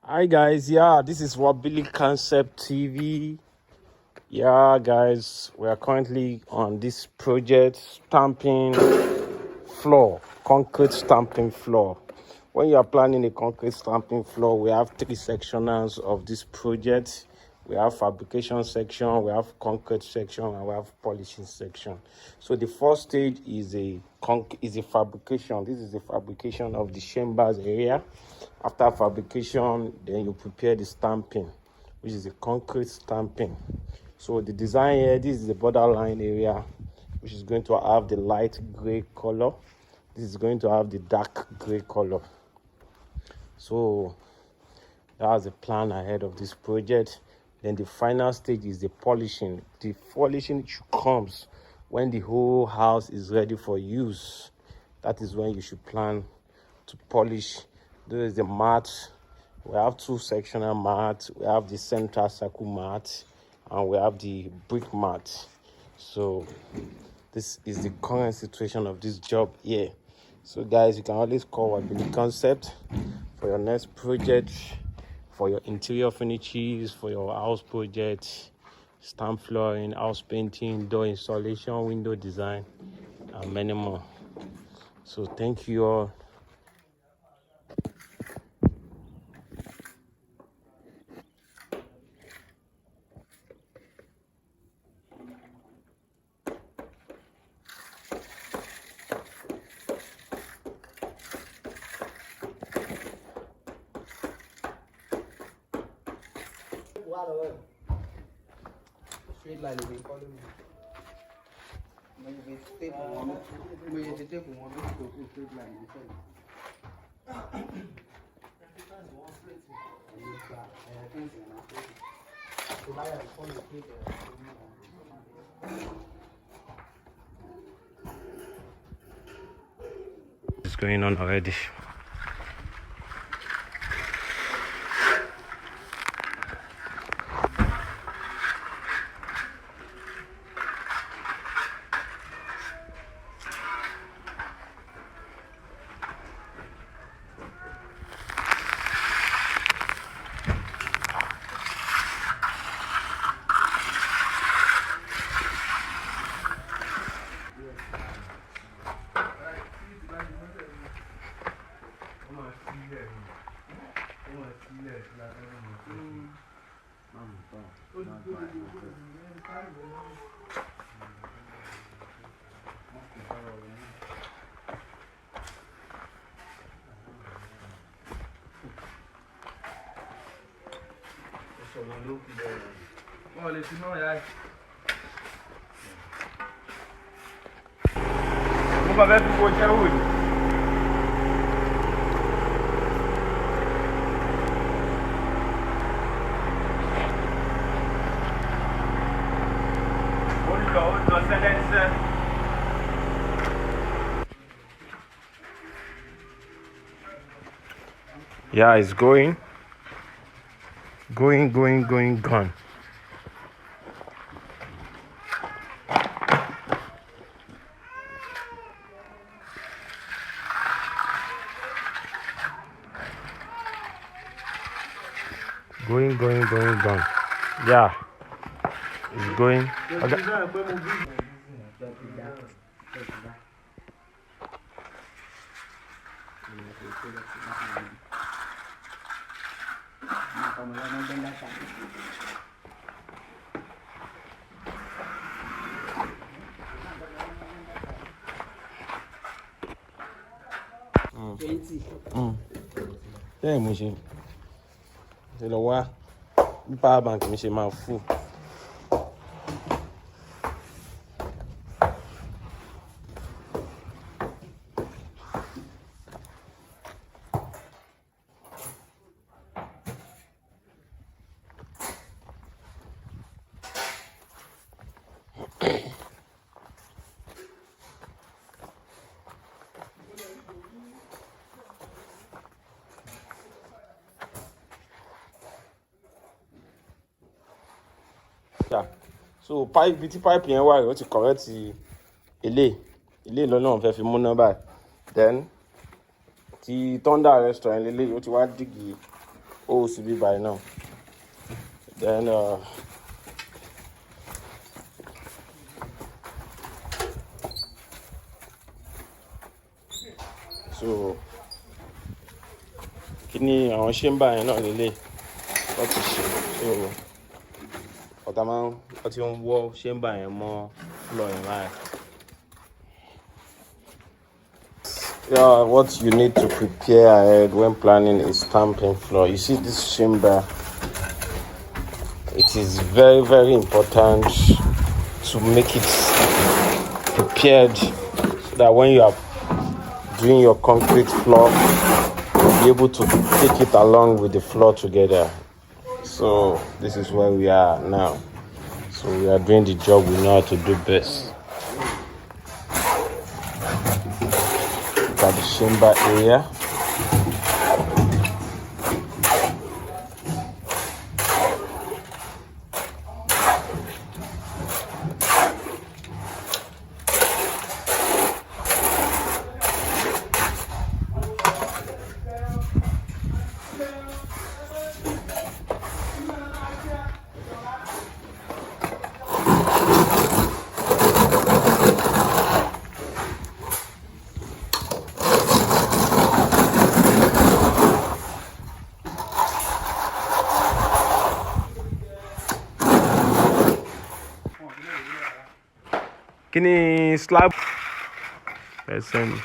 Hi guys, yeah, this is Wobbly Concept TV. Yeah guys, we are currently on this project, stamping floor, concrete stamping floor. When you are planning a concrete stamping floor, we have three sectionals of this project. We have fabrication section, we have concrete section, and we have polishing section. So the first stage is a fabrication. This is the fabrication of the chambers area. After fabrication, then you prepare the stamping, which is the concrete stamping. So the design here, this is the borderline area, which is going to have the light gray color. This is going to have the dark gray color. So that's the plan ahead of this project. Then the final stage is the polishing. The polishing comes when the whole house is ready for use. That is when you should plan to polish. This is the mat. We have two sectional mats. We have the central circle mat, and we have the brick mat. So this is the current situation of this job here. So guys, you can always call Wobbly Concept for your next project, for your interior finishes, for your house project, stamp flooring, house painting, door installation, window design, and many more. So thank you all. Straight line we call them. Maybe step one, maybe step one, straight line. It's going on already. Yeah, it's going, gone. Gone. Yeah, it's going. Yeah, Mushi. You know what? Power bank, me my full. Yeah. So pipe yẹn wà rẹ̀ ó ti correct ilé lọ́nà fẹ́ fi mú nọ́mbà. Then ti Thunder restaurant lélẹ̀ ó ti wá dìgì OCB by now. Then so kini àwọn chamber yẹn náà lélẹ̀ wọ́n ti ṣe so ọ̀tá máa ń wọ́n ti ń wọ́ chamber yẹn mọ́ floor yẹn láì. Yeah, what you need to prepare ahead when planning a stamping floor. You see this chamber, it is very, very important to make it prepared so that when you are doing your concrete floor, you'll be able to take it along with the floor together. So this is where we are now. So we are doing the job we know how to do best. At the chamber area. Kini slab resemble.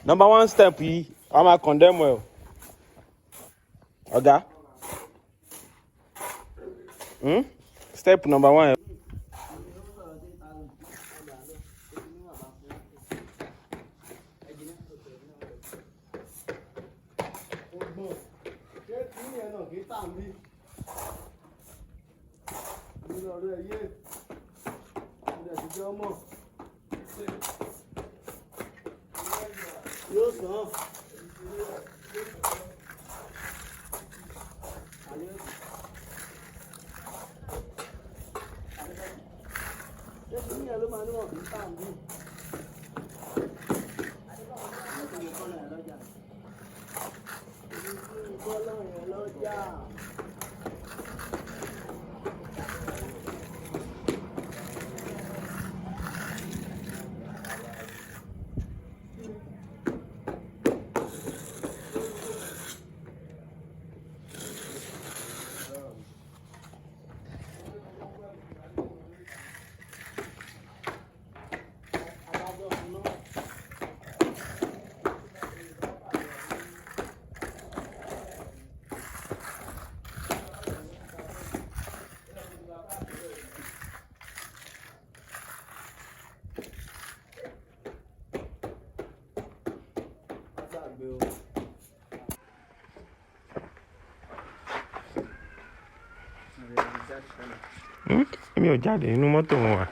Number one step, I'm a condemn well. Okay? Step number one. Èmi ò jáde inú mọ́tò wọn wà.